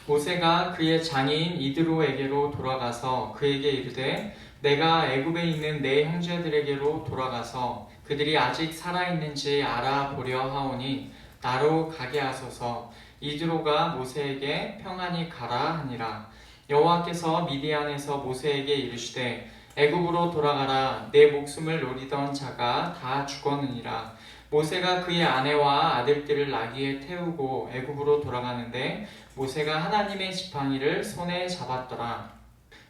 모세가 그의 장인 이드로에게로 돌아가서 그에게 이르되 내가 애굽에 있는 내 형제들에게로 돌아가서 그들이 아직 살아있는지 알아보려 하오니 나로 가게 하소서. 이드로가 모세에게 평안히 가라 하니라. 여호와께서 미디안에서 모세에게 이르시되 애굽으로 돌아가라. 내 목숨을 노리던 자가 다 죽었느니라. 모세가 그의 아내와 아들들을 나귀에 태우고 애굽으로 돌아가는데 모세가 하나님의 지팡이를 손에 잡았더라.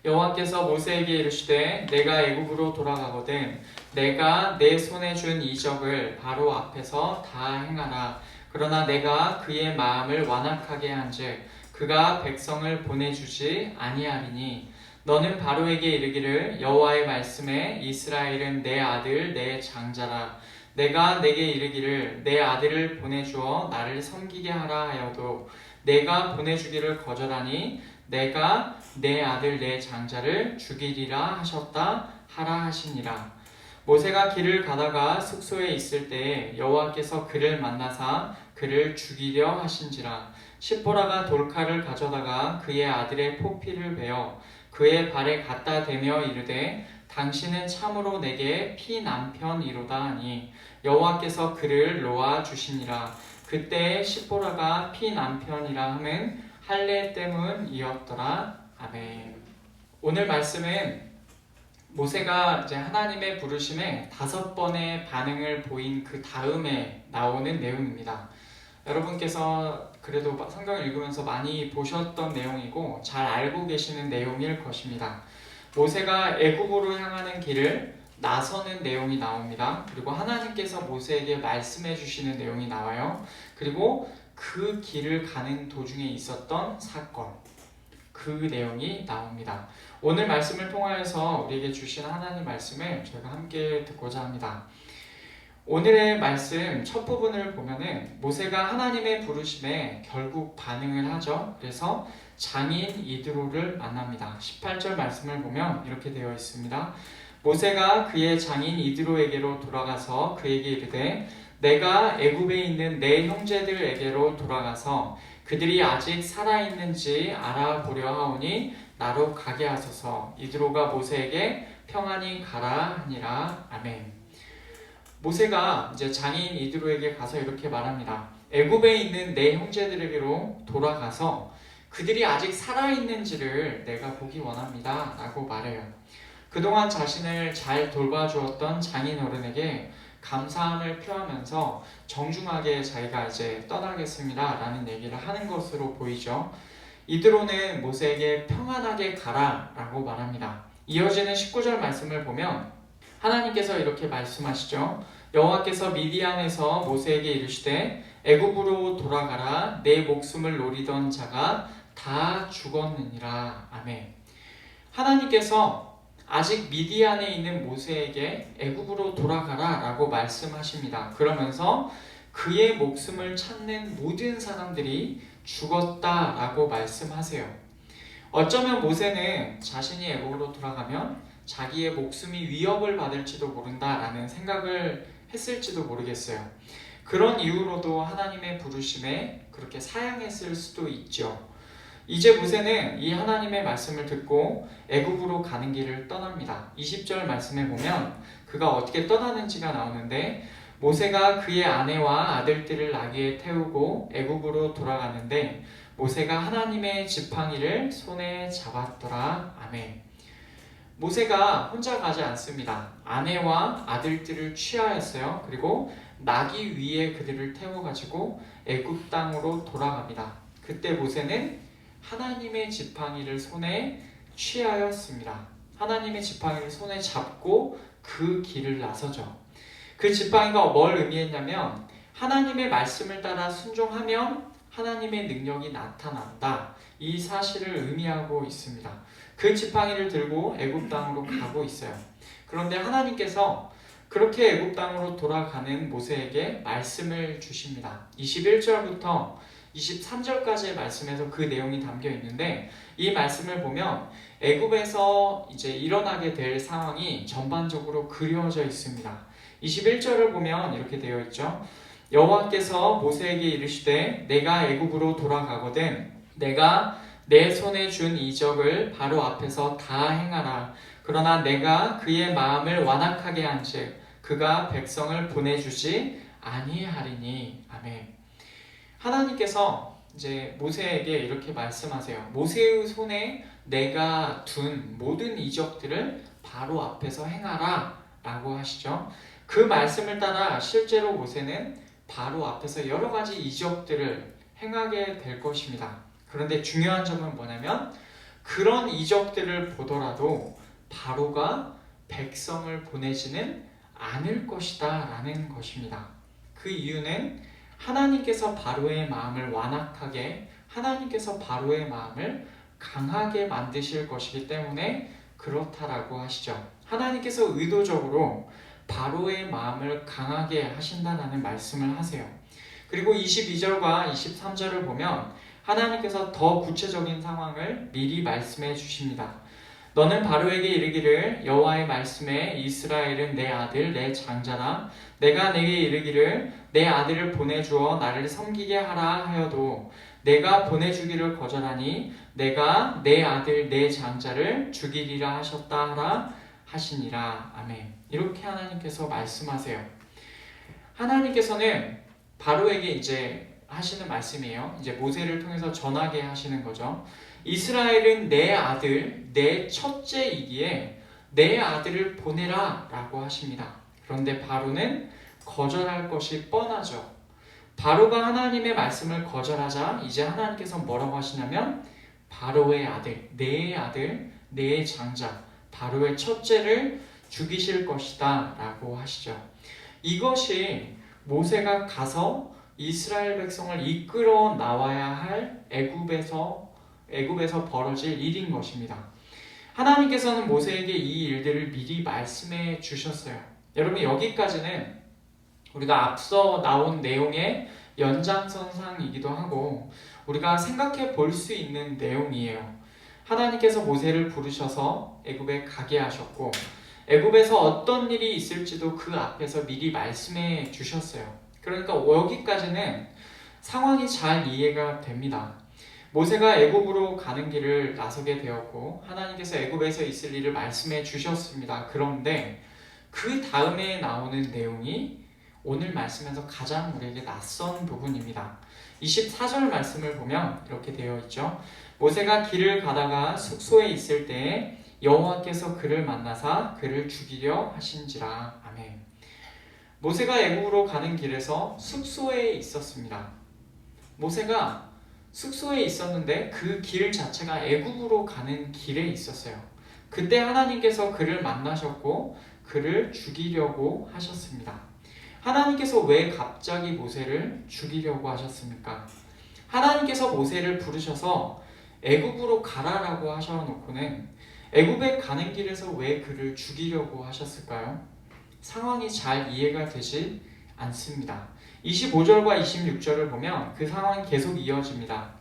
여호와께서 모세에게 이르시되 내가 애굽으로 돌아가거든 내가 내 손에 준 이적을 바로 앞에서 다 행하라. 그러나 내가 그의 마음을 완악하게 한즉 그가 백성을 보내주지 아니하리니 너는 바로에게 이르기를 여호와의 말씀에 이스라엘은 내 아들 내 장자라. 내가 내게 이르기를 내 아들을 보내주어 나를 섬기게 하라 하여도 내가 보내주기를 거절하니 내가 내 아들 내 장자를 죽이리라 하셨다 하라 하시니라. 모세가 길을 가다가 숙소에 있을 때에 여호와께서 그를 만나사 그를 죽이려 하신지라. 십보라가 돌칼을 가져다가 그의 아들의 포피를 베어 그의 발에 갖다 대며 이르되 당신은 참으로 내게 피남편이로다 하니 여호와께서 그를 놓아 주시니라. 그때 십보라가 피남편이라 함은 할례 때문이었더라. 아멘. 오늘 말씀은 모세가 이제 하나님의 부르심에 5번의 반응을 보인 그 다음에 나오는 내용입니다. 여러분께서 그래도 성경을 읽으면서 많이 보셨던 내용이고 잘 알고 계시는 내용일 것입니다. 모세가 애굽으로 향하는 길을 나서는 내용이 나옵니다. 그리고 하나님께서 모세에게 말씀해 주시는 내용이 나와요. 그리고 그 길을 가는 도중에 있었던 사건, 그 내용이 나옵니다. 오늘 말씀을 통하여서 우리에게 주신 하나님 말씀을 저희가 함께 듣고자 합니다. 오늘의 말씀 첫 부분을 보면은 모세가 하나님의 부르심에 결국 반응을 하죠. 그래서 장인 이드로를 만납니다. 18절 말씀을 보면 이렇게 되어 있습니다. 모세가 그의 장인 이드로에게로 돌아가서 그에게 이르되 내가 애굽에 있는 내 형제들에게로 돌아가서 그들이 아직 살아있는지 알아보려 하오니 나로 가게 하소서. 이드로가 모세에게 평안히 가라 하니라. 아멘. 모세가 이제 장인 이드로에게 가서 이렇게 말합니다. 애굽에 있는 내 형제들에게로 돌아가서 그들이 아직 살아있는지를 내가 보기 원합니다 라고 말해요. 그동안 자신을 잘 돌봐주었던 장인 어른에게 감사함을 표하면서 정중하게 자기가 이제 떠나겠습니다 라는 얘기를 하는 것으로 보이죠. 이드로는 모세에게 평안하게 가라 라고 말합니다. 이어지는 19절 말씀을 보면 하나님께서 이렇게 말씀하시죠. 여호와께서 미디안에서 모세에게 이르시되 애굽으로 돌아가라. 내 목숨을 노리던 자가 다 죽었느니라. 아멘. 하나님께서 아직 미디안에 있는 모세에게 애굽으로 돌아가라 라고 말씀하십니다. 그러면서 그의 목숨을 찾는 모든 사람들이 죽었다 라고 말씀하세요. 어쩌면 모세는 자신이 애굽으로 돌아가면 자기의 목숨이 위협을 받을지도 모른다라는 생각을 했을지도 모르겠어요. 그런 이유로도 하나님의 부르심에 그렇게 사양했을 수도 있죠. 이제 모세는 이 하나님의 말씀을 듣고 애굽으로 가는 길을 떠납니다. 20절 말씀에 보면 그가 어떻게 떠나는지가 나오는데 모세가 그의 아내와 아들들을 나귀에 태우고 애굽으로 돌아가는데 모세가 하나님의 지팡이를 손에 잡았더라. 아멘. 모세가 혼자 가지 않습니다. 아내와 아들들을 취하였어요. 그리고 나귀 위에 그들을 태워가지고 애굽 땅으로 돌아갑니다. 그때 모세는 하나님의 지팡이를 손에 취하였습니다. 하나님의 지팡이를 손에 잡고 그 길을 나서죠. 그 지팡이가 뭘 의미했냐면 하나님의 말씀을 따라 순종하면 하나님의 능력이 나타난다. 이 사실을 의미하고 있습니다. 그 지팡이를 들고 애굽 땅으로 가고 있어요. 그런데 하나님께서 그렇게 애굽 땅으로 돌아가는 모세에게 말씀을 주십니다. 21절부터 23절까지의 말씀에서 그 내용이 담겨 있는데 이 말씀을 보면 애굽에서 이제 일어나게 될 상황이 전반적으로 그려져 있습니다. 21절을 보면 이렇게 되어 있죠. 여호와께서 모세에게 이르시되 내가 애굽으로 돌아가거든 내가 내 손에 준 이적을 바로 앞에서 다 행하라. 그러나 내가 그의 마음을 완악하게 한즉 그가 백성을 보내주지 아니하리니. 아멘. 하나님께서 이제 모세에게 이렇게 말씀하세요. 모세의 손에 내가 둔 모든 이적들을 바로 앞에서 행하라 라고 하시죠. 그 말씀을 따라 실제로 모세는 바로 앞에서 여러 가지 이적들을 행하게 될 것입니다. 그런데 중요한 점은 뭐냐면 그런 이적들을 보더라도 바로가 백성을 보내지는 않을 것이다 라는 것입니다. 그 이유는 하나님께서 바로의 마음을 완악하게, 하나님께서 바로의 마음을 강하게 만드실 것이기 때문에 그렇다라고 하시죠. 하나님께서 의도적으로 바로의 마음을 강하게 하신다라는 말씀을 하세요. 그리고 22절과 23절을 보면 하나님께서 더 구체적인 상황을 미리 말씀해 주십니다. 너는 바로에게 이르기를 여호와의 말씀에 이스라엘은 내 아들 내 장자라. 내가 내게 이르기를 내 아들을 보내주어 나를 섬기게 하라 하여도 내가 보내주기를 거절하니 내가 내 아들 내 장자를 죽이리라 하셨다 하라 하시니라. 아멘. 이렇게 하나님께서 말씀하세요. 하나님께서는 바로에게 이제 하시는 말씀이에요. 이제 모세를 통해서 전하게 하시는 거죠. 이스라엘은 내 아들, 내 첫째이기에 내 아들을 보내라 라고 하십니다. 그런데 바로는 거절할 것이 뻔하죠. 바로가 하나님의 말씀을 거절하자 이제 하나님께서 뭐라고 하시냐면 바로의 아들, 내 장자, 바로의 첫째를 죽이실 것이다 라고 하시죠. 이것이 모세가 가서 이스라엘 백성을 이끌어 나와야 할 애굽에서 벌어질 일인 것입니다. 하나님께서는 모세에게 이 일들을 미리 말씀해 주셨어요. 여러분 여기까지는 우리가 앞서 나온 내용의 연장선상이기도 하고 우리가 생각해 볼 수 있는 내용이에요. 하나님께서 모세를 부르셔서 애굽에 가게 하셨고 애굽에서 어떤 일이 있을지도 그 앞에서 미리 말씀해 주셨어요. 그러니까 여기까지는 상황이 잘 이해가 됩니다. 모세가 애굽으로 가는 길을 나서게 되었고 하나님께서 애굽에서 있을 일을 말씀해 주셨습니다. 그런데 그 다음에 나오는 내용이 오늘 말씀에서 가장 우리에게 낯선 부분입니다. 24절 말씀을 보면 이렇게 되어 있죠. 모세가 길을 가다가 숙소에 있을 때에 여호와께서 그를 만나사 그를 죽이려 하신지라. 아멘. 모세가 애굽으로 가는 길에서 숙소에 있었습니다. 모세가 숙소에 있었는데 그 길 자체가 애굽으로 가는 길에 있었어요. 그때 하나님께서 그를 만나셨고 그를 죽이려고 하셨습니다. 하나님께서 왜 갑자기 모세를 죽이려고 하셨습니까? 하나님께서 모세를 부르셔서 애굽으로 가라라고 하셔놓고는 애굽에 가는 길에서 왜 그를 죽이려고 하셨을까요? 상황이 잘 이해가 되지 않습니다. 25절과 26절을 보면 그 상황이 계속 이어집니다.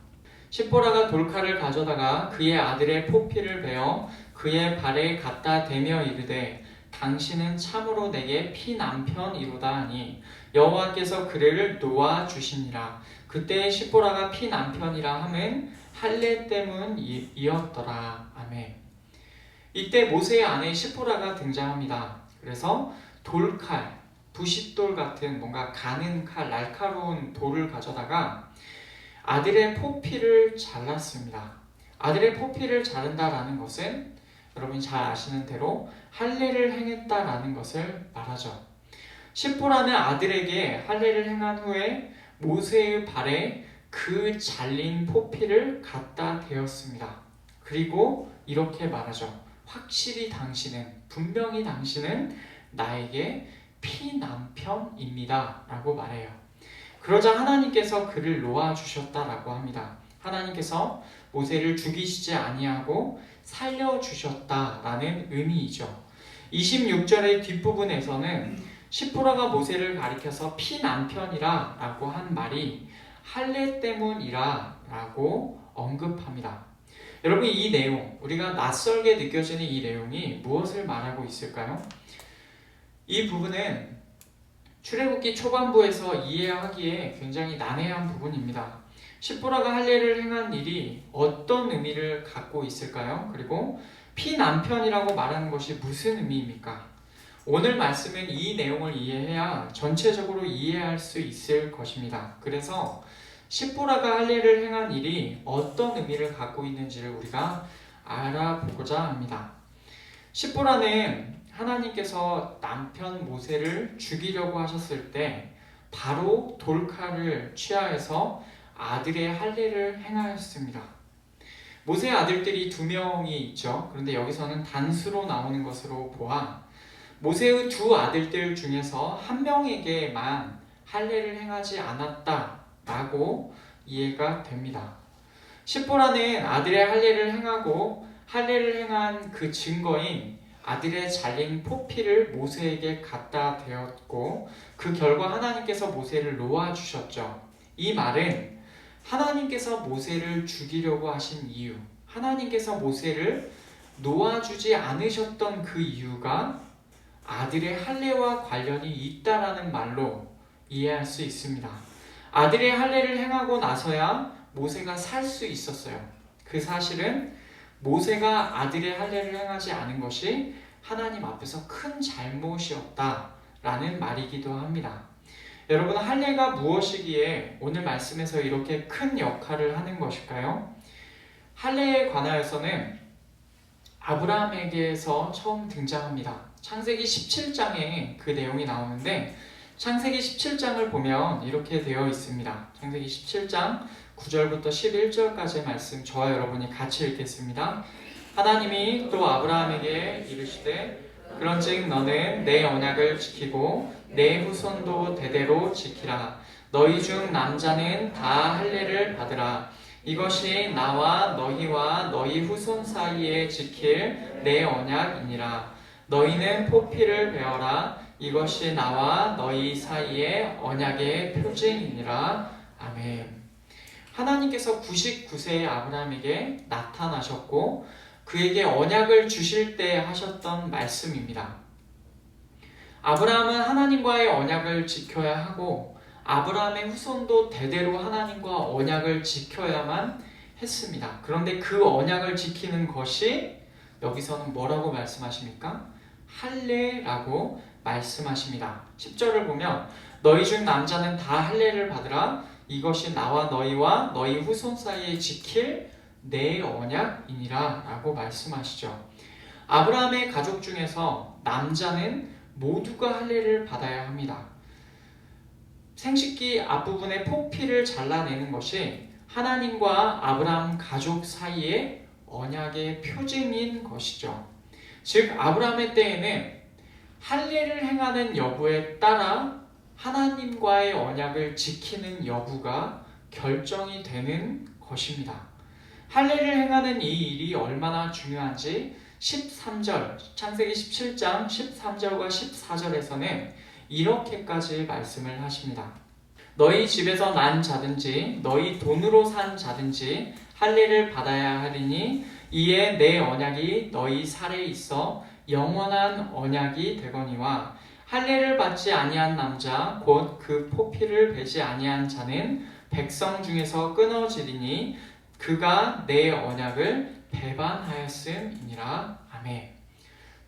시보라가 돌칼을 가져다가 그의 아들의 포피를 베어 그의 발에 갖다 대며 이르되 당신은 참으로 내게 피남편이로다 하니 여호와께서 그를 놓아 주시니라. 그때 시보라가 피남편이라 함은 할례 때문이었더라. 아멘. 이때 모세의 아내 시보라가 등장합니다. 그래서 돌칼, 부싯돌 같은 뭔가 가는 칼, 날카로운 돌을 가져다가 아들의 포피를 잘랐습니다. 아들의 포피를 자른다라는 것은 여러분이 잘 아시는 대로 할례를 행했다라는 것을 말하죠. 시보라는 아들에게 할례를 행한 후에 모세의 발에 그 잘린 포피를 갖다 대었습니다. 그리고 이렇게 말하죠. 확실히 분명히 당신은 나에게 피남편입니다 라고 말해요. 그러자 하나님께서 그를 놓아주셨다라고 합니다. 하나님께서 모세를 죽이시지 아니하고 살려주셨다라는 의미이죠. 26절의 뒷부분에서는 시보라가 모세를 가리켜서 피남편이라 라고 한 말이 할례 때문이라 라고 언급합니다. 여러분 이 내용, 우리가 낯설게 느껴지는 이 내용이 무엇을 말하고 있을까요? 이 부분은 출애굽기 초반부에서 이해하기에 굉장히 난해한 부분입니다. 십보라가 할례를 행한 일이 어떤 의미를 갖고 있을까요? 그리고 피남편이라고 말하는 것이 무슨 의미입니까? 오늘 말씀은 이 내용을 이해해야 전체적으로 이해할 수 있을 것입니다. 그래서 십보라가 할례를 행한 일이 어떤 의미를 갖고 있는지를 우리가 알아보고자 합니다. 십보라는 하나님께서 남편 모세를 죽이려고 하셨을 때 바로 돌칼을 취하여서 아들의 할례를 행하였습니다. 모세의 아들들이 2명이 있죠. 그런데 여기서는 단수로 나오는 것으로 보아 모세의 2 아들들 중에서 1명에게만 할례를 행하지 않았다라고 이해가 됩니다. 십보라는 아들의 할례를 행하고 할례를 행한 그 증거인 아들의 잘린 포피를 모세에게 갖다 대었고 그 결과 하나님께서 모세를 놓아주셨죠. 이 말은 하나님께서 모세를 죽이려고 하신 이유, 하나님께서 모세를 놓아주지 않으셨던 그 이유가 아들의 할례와 관련이 있다라는 말로 이해할 수 있습니다. 아들의 할례를 행하고 나서야 모세가 살 수 있었어요. 그 사실은 모세가 아들의 할례를 행하지 않은 것이 하나님 앞에서 큰 잘못이었다라는 말이기도 합니다. 여러분, 할례가 무엇이기에 오늘 말씀에서 이렇게 큰 역할을 하는 것일까요? 할례에 관하여서는 아브라함에게서 처음 등장합니다. 창세기 17장에 그 내용이 나오는데 창세기 17장을 보면 이렇게 되어 있습니다. 창세기 17장 9절부터 11절까지의 말씀 저와 여러분이 같이 읽겠습니다. 하나님이 또 아브라함에게 이르시되 그런즉 너는 내 언약을 지키고 내 후손도 대대로 지키라. 너희 중 남자는 다 할례를 받으라. 이것이 나와 너희와 너희 후손 사이에 지킬 내 언약이니라. 너희는 포피를 베어라. 이것이 나와 너희 사이의 언약의 표징이니라. 아멘. 하나님께서 99세의 아브라함에게 나타나셨고 그에게 언약을 주실 때 하셨던 말씀입니다. 아브라함은 하나님과의 언약을 지켜야 하고 아브라함의 후손도 대대로 하나님과 언약을 지켜야만 했습니다. 그런데 그 언약을 지키는 것이 여기서는 뭐라고 말씀하십니까? 할례라고 말씀하십니다. 10절을 보면 너희 중 남자는 다 할례를 받으라. 이것이 나와 너희와 너희 후손 사이에 지킬 내 언약이니라 라고 말씀하시죠. 아브라함의 가족 중에서 남자는 모두가 할례를 받아야 합니다. 생식기 앞부분의 포피를 잘라내는 것이 하나님과 아브라함 가족 사이의 언약의 표징인 것이죠. 즉 아브라함의 때에는 할례를 행하는 여부에 따라 하나님과의 언약을 지키는 여부가 결정이 되는 것입니다. 할례를 행하는 이 일이 얼마나 중요한지 13절, 창세기 17장 13절과 14절에서는 이렇게까지 말씀을 하십니다. 너희 집에서 난 자든지 너희 돈으로 산 자든지 할례를 받아야 하리니 이에 내 언약이 너희 살에 있어 영원한 언약이 되거니와 할례를 받지 아니한 남자 곧 그 포피를 베지 아니한 자는 백성 중에서 끊어지리니 그가 내 언약을 배반하였음이니라. 아멘.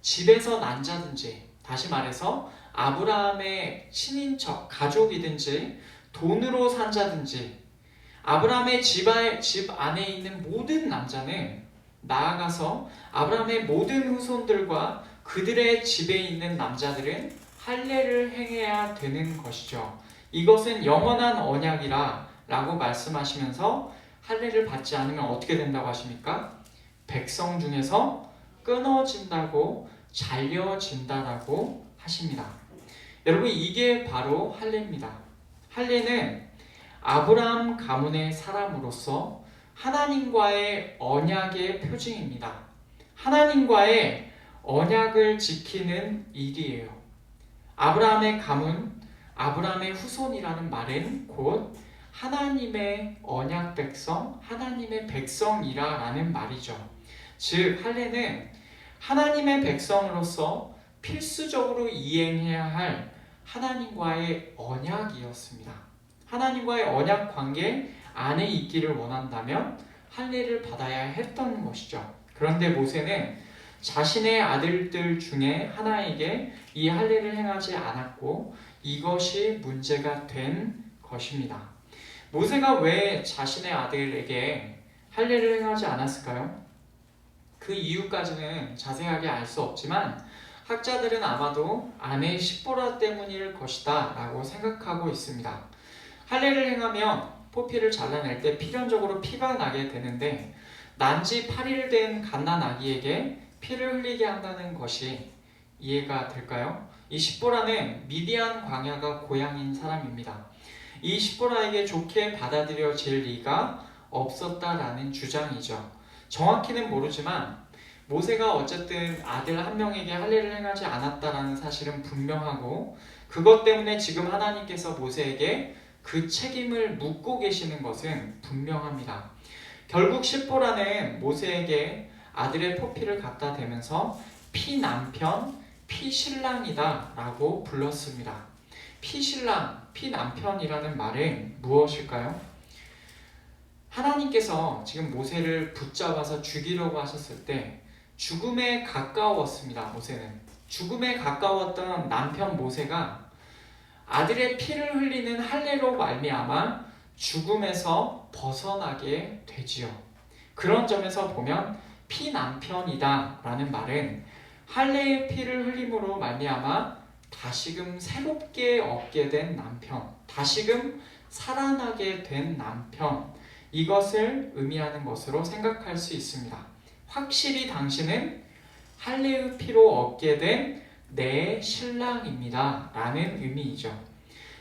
집에서 난 자든지, 다시 말해서 아브라함의 친인척, 가족이든지 돈으로 산 자든지 아브라함의 집 안에 있는 모든 남자는 나아가서 아브라함의 모든 후손들과 그들의 집에 있는 남자들은 할례를 행해야 되는 것이죠. 이것은 영원한 언약이라 라고 말씀하시면서 할례를 받지 않으면 어떻게 된다고 하십니까? 백성 중에서 끊어진다고, 잘려진다라고 하십니다. 여러분, 이게 바로 할례입니다. 할례는 아브라함 가문의 사람으로서 하나님과의 언약의 표징입니다. 하나님과의 언약을 지키는 일이에요. 아브라함의 가문, 아브라함의 후손이라는 말은 곧 하나님의 언약 백성, 하나님의 백성이라는 말이죠. 즉 할례는 하나님의 백성으로서 필수적으로 이행해야 할 하나님과의 언약이었습니다. 하나님과의 언약 관계, 안에 있기를 원한다면 할례를 받아야 했던 것이죠. 그런데 모세는 자신의 아들들 중에 하나에게 이 할례를 행하지 않았고 이것이 문제가 된 것입니다. 모세가 왜 자신의 아들에게 할례를 행하지 않았을까요? 그 이유까지는 자세하게 알 수 없지만 학자들은 아마도 아내 십보라 때문일 것이다 라고 생각하고 있습니다. 할례를 행하면 포피를 잘라낼 때 필연적으로 피가 나게 되는데 난지 8일 된 갓난 아기에게 피를 흘리게 한다는 것이 이해가 될까요? 이 십보라는 미디안 광야가 고향인 사람입니다. 이 십보라에게 좋게 받아들여질 리가 없었다라는 주장이죠. 정확히는 모르지만 모세가 어쨌든 아들 한 명에게 할례를 행하지 않았다라는 사실은 분명하고 그것 때문에 지금 하나님께서 모세에게 그 책임을 묻고 계시는 것은 분명합니다. 결국 십보라는 모세에게 아들의 포피를 갖다 대면서 피남편, 피신랑이다 라고 불렀습니다. 피신랑, 피남편이라는 말은 무엇일까요? 하나님께서 지금 모세를 붙잡아서 죽이려고 하셨을 때 죽음에 가까웠습니다. 모세는 죽음에 가까웠던 남편 모세가 아들의 피를 흘리는 할례로 말미암아 죽음에서 벗어나게 되지요. 그런 점에서 보면 피남편이다 라는 말은 할례의 피를 흘림으로 말미암아 다시금 새롭게 얻게 된 남편, 다시금 살아나게 된 남편, 이것을 의미하는 것으로 생각할 수 있습니다. 확실히 당신은 할례의 피로 얻게 된 내 신랑입니다 라는 의미이죠.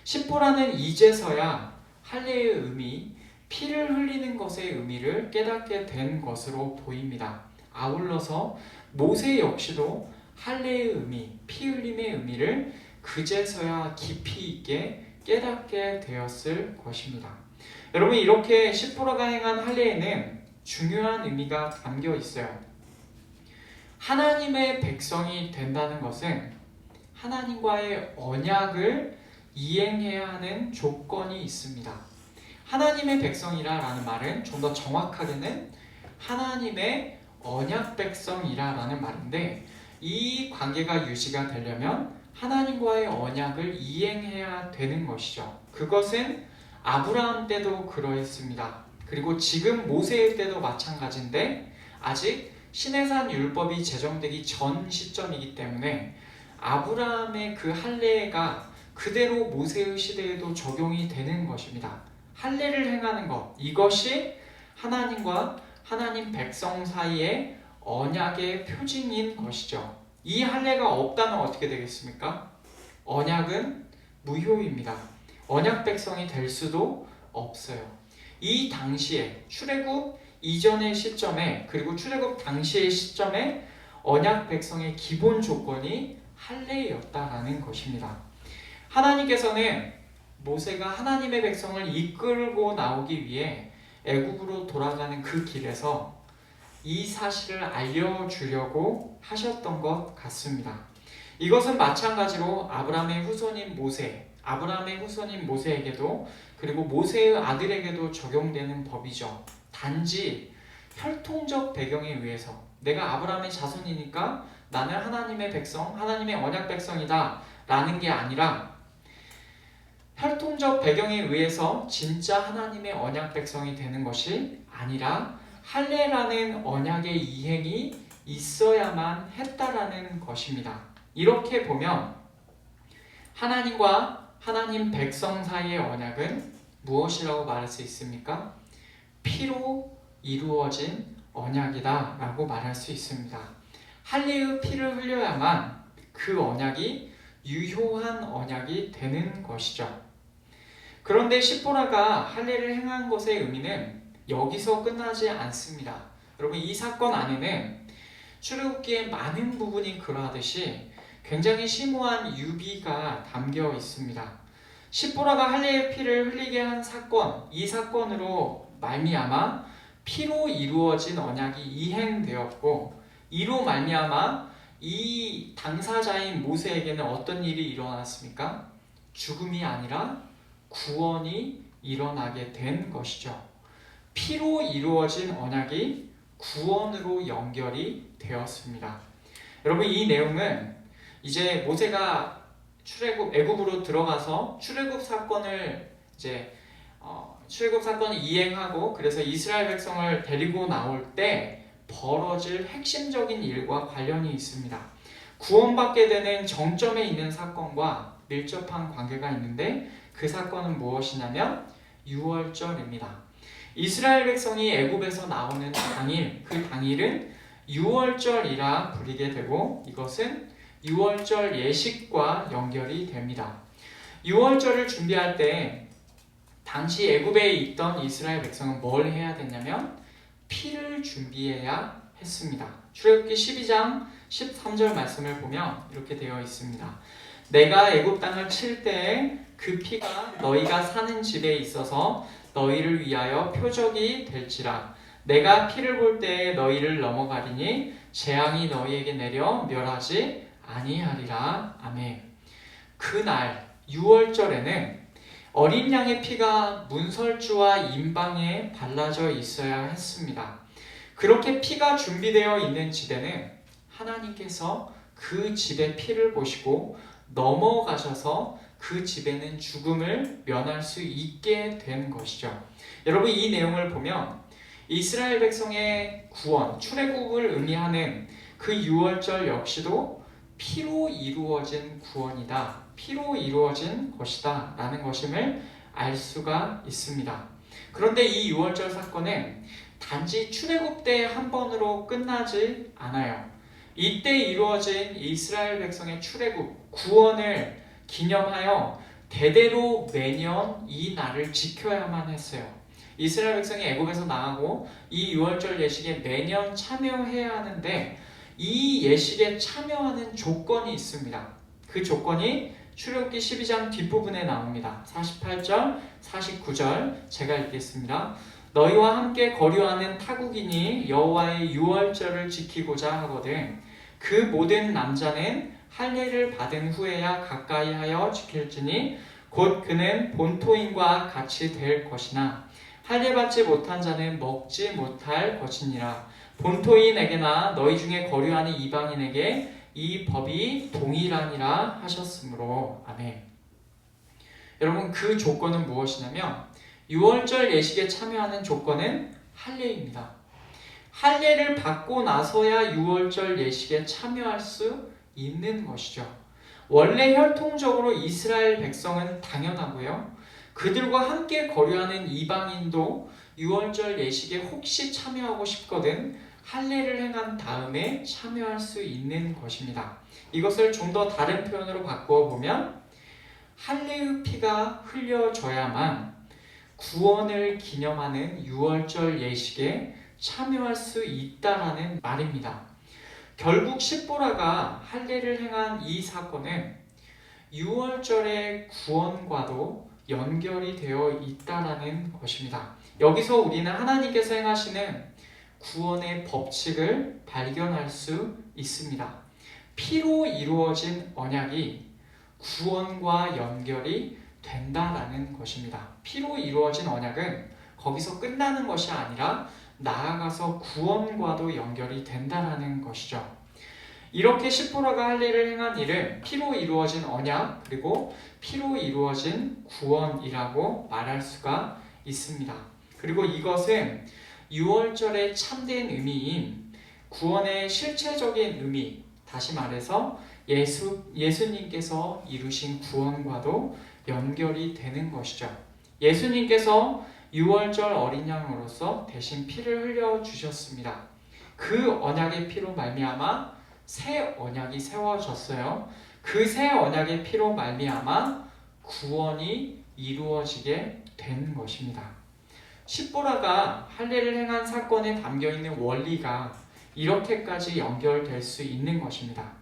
십보라는 이제서야 할례의 의미, 피를 흘리는 것의 의미를 깨닫게 된 것으로 보입니다. 아울러서 모세 역시도 할례의 의미, 피 흘림의 의미를 그제서야 깊이 있게 깨닫게 되었을 것입니다. 여러분, 이렇게 십보라가 행한 할례에는 중요한 의미가 담겨 있어요. 하나님의 백성이 된다는 것은 하나님과의 언약을 이행해야 하는 조건이 있습니다. 하나님의 백성이라는 말은 좀 더 정확하게는 하나님의 언약 백성이라는 말인데 이 관계가 유지가 되려면 하나님과의 언약을 이행해야 되는 것이죠. 그것은 아브라함 때도 그러했습니다. 그리고 지금 모세의 때도 마찬가지인데 아직 시내산 율법이 제정되기 전 시점이기 때문에 아브라함의 그 할례가 그대로 모세의 시대에도 적용이 되는 것입니다. 할례를 행하는 것, 이것이 하나님과 하나님 백성 사이의 언약의 표징인 것이죠. 이 할례가 없다면 어떻게 되겠습니까? 언약은 무효입니다. 언약 백성이 될 수도 없어요. 이 당시에 출애굽 이전의 시점에 그리고 출애굽 당시의 시점에 언약 백성의 기본 조건이 할례였다라는 것입니다. 하나님께서는 모세가 하나님의 백성을 이끌고 나오기 위해 애굽으로 돌아가는 그 길에서 이 사실을 알려주려고 하셨던 것 같습니다. 이것은 마찬가지로 아브라함의 후손인 모세에게도 그리고 모세의 아들에게도 적용되는 법이죠. 단지 혈통적 배경에 의해서 내가 아브라함의 자손이니까 나는 하나님의 백성, 하나님의 언약 백성이다 라는 게 아니라 혈통적 배경에 의해서 진짜 하나님의 언약 백성이 되는 것이 아니라 할례라는 언약의 이행이 있어야만 했다라는 것입니다. 이렇게 보면 하나님과 하나님 백성 사이의 언약은 무엇이라고 말할 수 있습니까? 피로 이루어진 언약이다 라고 말할 수 있습니다. 할례의 피를 흘려야만 그 언약이 유효한 언약이 되는 것이죠. 그런데 십보라가 할례를 행한 것의 의미는 여기서 끝나지 않습니다. 여러분, 이 사건 안에는 출애굽기의 많은 부분이 그러하듯이 굉장히 심오한 유비가 담겨 있습니다. 십보라가 할례의 피를 흘리게 한 사건, 이 사건으로 말미암아 피로 이루어진 언약이 이행되었고 이로 말미암아 이 당사자인 모세에게는 어떤 일이 일어났습니까? 죽음이 아니라 구원이 일어나게 된 것이죠. 피로 이루어진 언약이 구원으로 연결이 되었습니다. 여러분, 이 내용은 이제 모세가 애굽으로 들어가서 출애굽 사건을 이행하고 그래서 이스라엘 백성을 데리고 나올 때 벌어질 핵심적인 일과 관련이 있습니다. 구원받게 되는 정점에 있는 사건과 밀접한 관계가 있는데 그 사건은 무엇이냐면 유월절입니다. 이스라엘 백성이 애굽에서 나오는 당일, 그 당일은 유월절이라 부르게 되고 이것은 유월절 예식과 연결이 됩니다. 유월절을 준비할 때 당시 애굽에 있던 이스라엘 백성은 뭘 해야 됐냐면 피를 준비해야 했습니다. 출애굽기 12장 13절 말씀을 보면 이렇게 되어 있습니다. 내가 애굽 땅을 칠 때에 그 피가 너희가 사는 집에 있어서 너희를 위하여 표적이 될지라. 내가 피를 볼 때에 너희를 넘어가리니 재앙이 너희에게 내려 멸하지 아니하리라. 아멘. 그날 유월절에는 어린 양의 피가 문설주와 임방에 발라져 있어야 했습니다. 그렇게 피가 준비되어 있는 집에는 하나님께서 그 집의 피를 보시고 넘어가셔서 그 집에는 죽음을 면할 수 있게 된 것이죠. 여러분, 이 내용을 보면 이스라엘 백성의 구원, 출애굽을 의미하는 그 유월절 역시도 피로 이루어진 구원이다. 피로 이루어진 것이다. 라는 것임을 알 수가 있습니다. 그런데 이 유월절 사건은 단지 출애굽 때 한 번으로 끝나지 않아요. 이때 이루어진 이스라엘 백성의 출애굽, 구원을 기념하여 대대로 매년 이 날을 지켜야만 했어요. 이스라엘 백성이 애굽에서 나가고 이 유월절 예식에 매년 참여해야 하는데 이 예식에 참여하는 조건이 있습니다. 그 조건이 출애굽기 12장 뒷부분에 나옵니다. 48절, 49절 제가 읽겠습니다. 너희와 함께 거류하는 타국인이 여호와의 유월절을 지키고자 하거든 그 모든 남자는 할례를 받은 후에야 가까이 하여 지킬지니 곧 그는 본토인과 같이 될 것이나 할례 받지 못한 자는 먹지 못할 것이니라. 본토인에게나 너희 중에 거류하는 이방인에게 이 법이 동일하니라 하셨으므로. 아멘. 여러분, 그 조건은 무엇이냐면 유월절 예식에 참여하는 조건은 할례입니다. 할례를 받고 나서야 유월절 예식에 참여할 수 있는 것이죠. 원래 혈통적으로 이스라엘 백성은 당연하고요. 그들과 함께 거류하는 이방인도 유월절 예식에 혹시 참여하고 싶거든 할례를 행한 다음에 참여할 수 있는 것입니다. 이것을 좀 더 다른 표현으로 바꾸어 보면 할례의 피가 흘려져야만 구원을 기념하는 유월절 예식에 참여할 수 있다라는 말입니다. 결국 십보라가 할례를 행한 이 사건은 유월절의 구원과도 연결이 되어 있다라는 것입니다. 여기서 우리는 하나님께서 행하시는 구원의 법칙을 발견할 수 있습니다. 피로 이루어진 언약이 구원과 연결이 된다라는 것입니다. 피로 이루어진 언약은 거기서 끝나는 것이 아니라 나아가서 구원과도 연결이 된다라는 것이죠. 이렇게 십보라가 할례를 행한 일은 피로 이루어진 언약 그리고 피로 이루어진 구원이라고 말할 수가 있습니다. 그리고 이것은 유월절의 참된 의미인 구원의 실체적인 의미, 다시 말해서 예수님께서 이루신 구원과도 연결이 되는 것이죠. 예수님께서 유월절 어린 양으로서 대신 피를 흘려주셨습니다. 그 언약의 피로 말미암아 새 언약이 세워졌어요. 그 새 언약의 피로 말미암아 구원이 이루어지게 된 것입니다. 십보라가 할례를 행한 사건에 담겨있는 원리가 이렇게까지 연결될 수 있는 것입니다.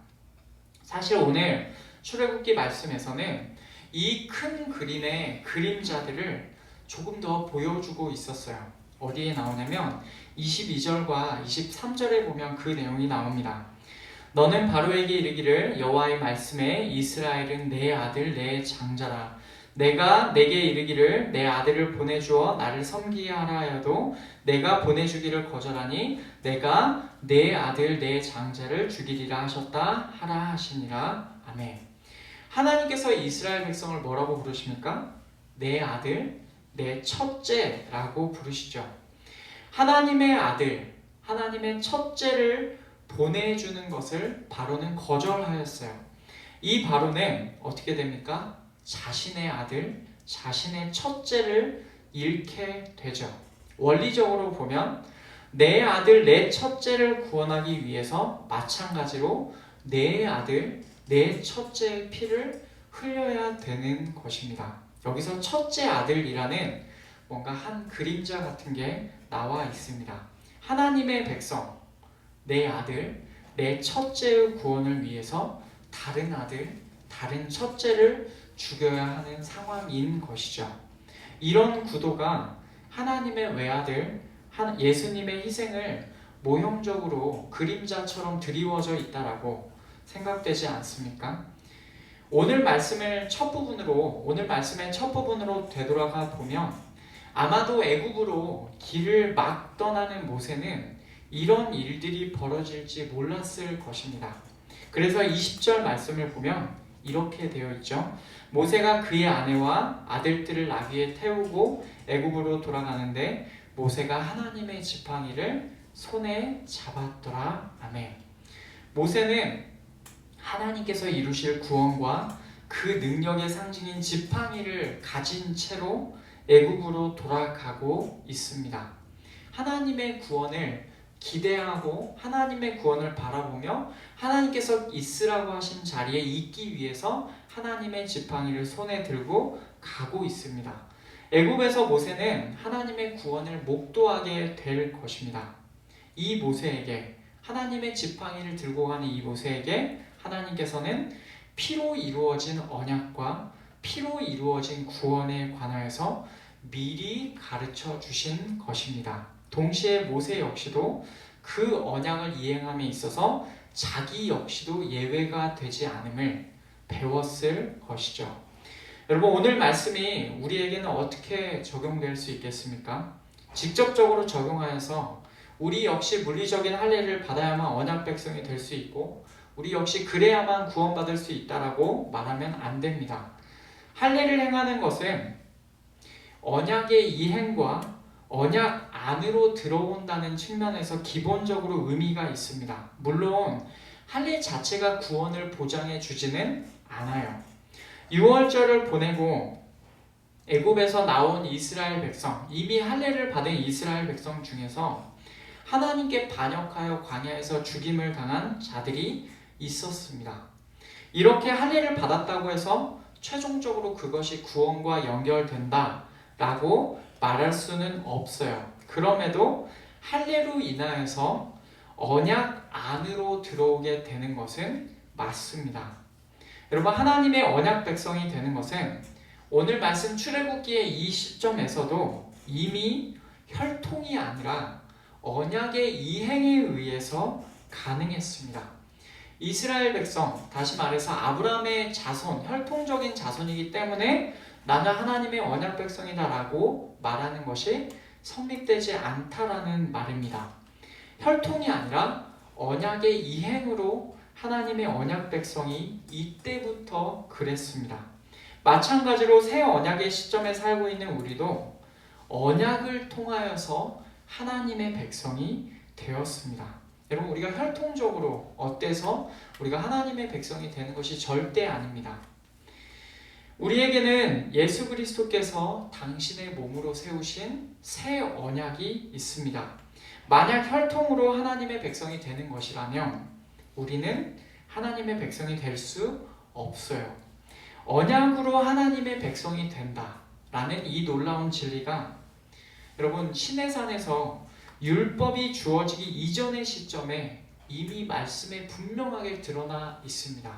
사실 오늘 출애굽기 말씀에서는 이 큰 그림의 그림자들을 조금 더 보여주고 있었어요. 어디에 나오냐면 22절과 23절에 보면 그 내용이 나옵니다. 너는 바로에게 이르기를 여호와의 말씀에 이스라엘은 내 아들 내 장자라 내가 내게 이르기를 내 아들을 보내주어 나를 섬기게 하라 하여도 내가 보내주기를 거절하니 내가 내 아들 내 장자를 죽이리라 하셨다 하라 하시니라. 아멘. 하나님께서 이스라엘 백성을 뭐라고 부르십니까? 내 아들, 내 첫째라고 부르시죠. 하나님의 아들, 하나님의 첫째를 보내주는 것을 바로는 거절하였어요. 이 바로는 어떻게 됩니까? 자신의 아들, 자신의 첫째를 잃게 되죠. 원리적으로 보면 내 아들, 내 첫째를 구원하기 위해서 마찬가지로 내 아들, 내 첫째의 피를 흘려야 되는 것입니다. 여기서 첫째 아들이라는 뭔가 한 그림자 같은 게 나와 있습니다. 하나님의 백성, 내 아들, 내 첫째의 구원을 위해서 다른 아들, 다른 첫째를 죽여야 하는 상황인 것이죠. 이런 구도가 하나님의 외아들, 예수님의 희생을 모형적으로 그림자처럼 드리워져 있다라고 생각되지 않습니까? 오늘 말씀의 첫 부분으로 되돌아가 보면 아마도 애굽으로 길을 막 떠나는 모세는 이런 일들이 벌어질지 몰랐을 것입니다. 그래서 20절 말씀을 보면 이렇게 되어 있죠. 모세가 그의 아내와 아들들을 나귀에 태우고 애굽으로 돌아가는데 모세가 하나님의 지팡이를 손에 잡았더라. 아멘. 모세는 하나님께서 이루실 구원과 그 능력의 상징인 지팡이를 가진 채로 애굽으로 돌아가고 있습니다. 하나님의 구원을 기대하고 하나님의 구원을 바라보며 하나님께서 있으라고 하신 자리에 있기 위해서 하나님의 지팡이를 손에 들고 가고 있습니다. 애굽에서 모세는 하나님의 구원을 목도하게 될 것입니다. 이 모세에게, 하나님의 지팡이를 들고 가는 이 모세에게 하나님께서는 피로 이루어진 언약과 피로 이루어진 구원에 관하여서 미리 가르쳐 주신 것입니다. 동시에 모세 역시도 그 언약을 이행함에 있어서 자기 역시도 예외가 되지 않음을 배웠을 것이죠. 여러분, 오늘 말씀이 우리에게는 어떻게 적용될 수 있겠습니까? 직접적으로 적용하여서 우리 역시 물리적인 할례를 받아야만 언약 백성이 될 수 있고 우리 역시 그래야만 구원받을 수 있다라고 말하면 안 됩니다. 할례를 행하는 것은 언약의 이행과 언약 안으로 들어온다는 측면에서 기본적으로 의미가 있습니다. 물론 할례 자체가 구원을 보장해 주지는 않아요. 유월절을 보내고 애굽에서 나온 이스라엘 백성, 이미 할례를 받은 이스라엘 백성 중에서 하나님께 반역하여 광야에서 죽임을 당한 자들이 있었습니다. 이렇게 할례를 받았다고 해서 최종적으로 그것이 구원과 연결된다라고 말할 수는 없어요. 그럼에도 할례로 인하여서 언약 안으로 들어오게 되는 것은 맞습니다. 여러분, 하나님의 언약 백성이 되는 것은 오늘 말씀 출애굽기의 이 시점에서도 이미 혈통이 아니라 언약의 이행에 의해서 가능했습니다. 이스라엘 백성, 다시 말해서 아브라함의 자손, 혈통적인 자손이기 때문에 나는 하나님의 언약 백성이다라고 말하는 것이 성립되지 않다라는 말입니다. 혈통이 아니라 언약의 이행으로 하나님의 언약 백성이 이때부터 그랬습니다. 마찬가지로 새 언약의 시점에 살고 있는 우리도 언약을 통하여서 하나님의 백성이 되었습니다. 여러분, 우리가 혈통적으로 어때서 우리가 하나님의 백성이 되는 것이 절대 아닙니다. 우리에게는 예수 그리스도께서 당신의 몸으로 세우신 새 언약이 있습니다. 만약 혈통으로 하나님의 백성이 되는 것이라면 우리는 하나님의 백성이 될 수 없어요. 언약으로 하나님의 백성이 된다라는 이 놀라운 진리가 여러분, 시내산에서 율법이 주어지기 이전의 시점에 이미 말씀에 분명하게 드러나 있습니다.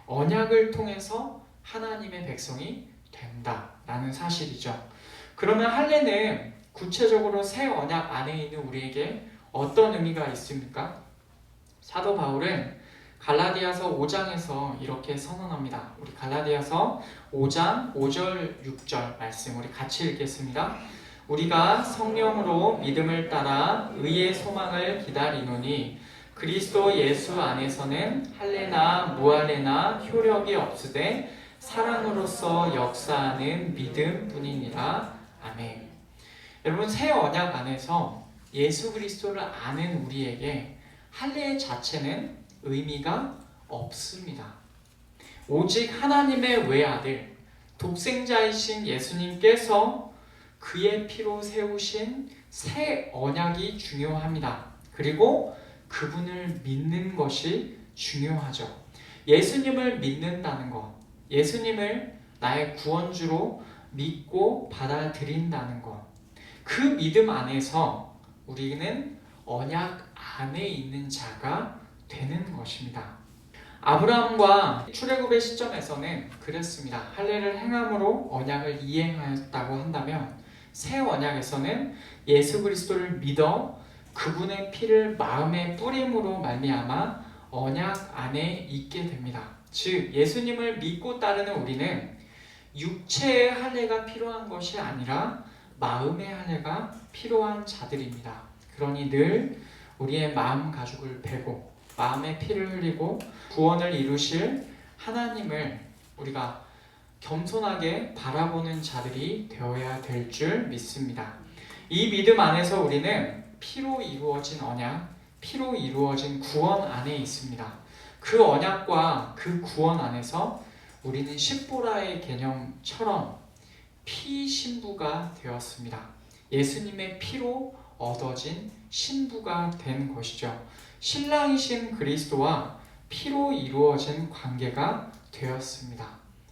언약을 통해서 하나님의 백성이 된다라는 사실이죠. 그러면 할례는 구체적으로 새 언약 안에 있는 우리에게 어떤 의미가 있습니까? 사도 바울은 갈라디아서 5장에서 이렇게 선언합니다. 우리 갈라디아서 5장 5절 6절 말씀 우리 같이 읽겠습니다. 우리가 성령으로 믿음을 따라 의의 소망을 기다리노니 그리스도 예수 안에서는 할례나 무할례나 효력이 없으되 사랑으로서 역사하는 믿음뿐이니라. 아멘. 여러분, 새 언약 안에서 예수 그리스도를 아는 우리에게 할례 자체는 의미가 없습니다. 오직 하나님의 외아들 독생자이신 예수님께서 그의 피로 세우신 새 언약이 중요합니다. 그리고 그분을 믿는 것이 중요하죠. 예수님을 믿는다는 것, 예수님을 나의 구원주로 믿고 받아들인다는 것, 그 믿음 안에서 우리는 언약 안에 있는 자가 되는 것입니다. 아브라함과 출애굽의 시점에서는 그랬습니다. 할례를 행함으로 언약을 이행하였다고 한다면 새 언약에서는 예수 그리스도를 믿어 그분의 피를 마음에 뿌림으로 말미암아 언약 안에 있게 됩니다. 즉 예수님을 믿고 따르는 우리는 육체의 할례가 필요한 것이 아니라 마음의 할례가 필요한 자들입니다. 그러니 늘 우리의 마음 가죽을 베고 마음의 피를 흘리고 구원을 이루실 하나님을 우리가 겸손하게 바라보는 자들이 되어야 될 줄 믿습니다. 이 믿음 안에서 우리는 피로 이루어진 언약, 피로 이루어진 구원 안에 있습니다. 그 언약과 그 구원 안에서 우리는 십보라의 개념처럼 피 신부가 되었습니다. 예수님의 피로 얻어진 신부가 된 것이죠. 신랑이신 그리스도와 피로 이루어진 관계가 되었습니다.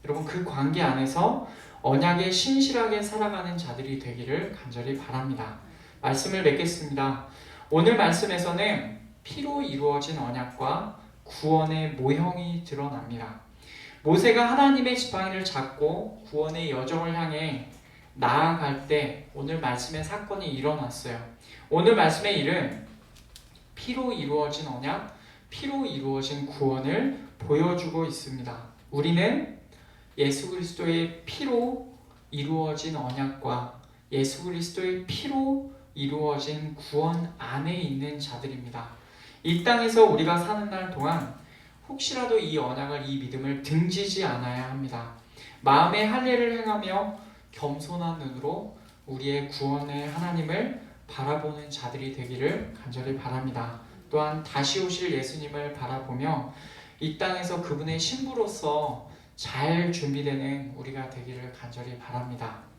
여러분, 그 관계 안에서 언약에 신실하게 살아가는 자들이 되기를 간절히 바랍니다. 말씀을 맺겠습니다. 오늘 말씀에서는 피로 이루어진 언약과 구원의 모형이 드러납니다. 모세가 하나님의 지팡이를 잡고 구원의 여정을 향해 나아갈 때 오늘 말씀의 사건이 일어났어요. 오늘 말씀의 일은 피로 이루어진 언약, 피로 이루어진 구원을 보여주고 있습니다. 우리는 예수 그리스도의 피로 이루어진 언약과 예수 그리스도의 피로 이루어진 구원 안에 있는 자들입니다. 이 땅에서 우리가 사는 날 동안 혹시라도 이 언약을, 이 믿음을 등지지 않아야 합니다. 마음의 할례를 행하며 겸손한 눈으로 우리의 구원의 하나님을 바라보는 자들이 되기를 간절히 바랍니다. 또한 다시 오실 예수님을 바라보며 이 땅에서 그분의 신부로서 잘 준비되는 우리가 되기를 간절히 바랍니다.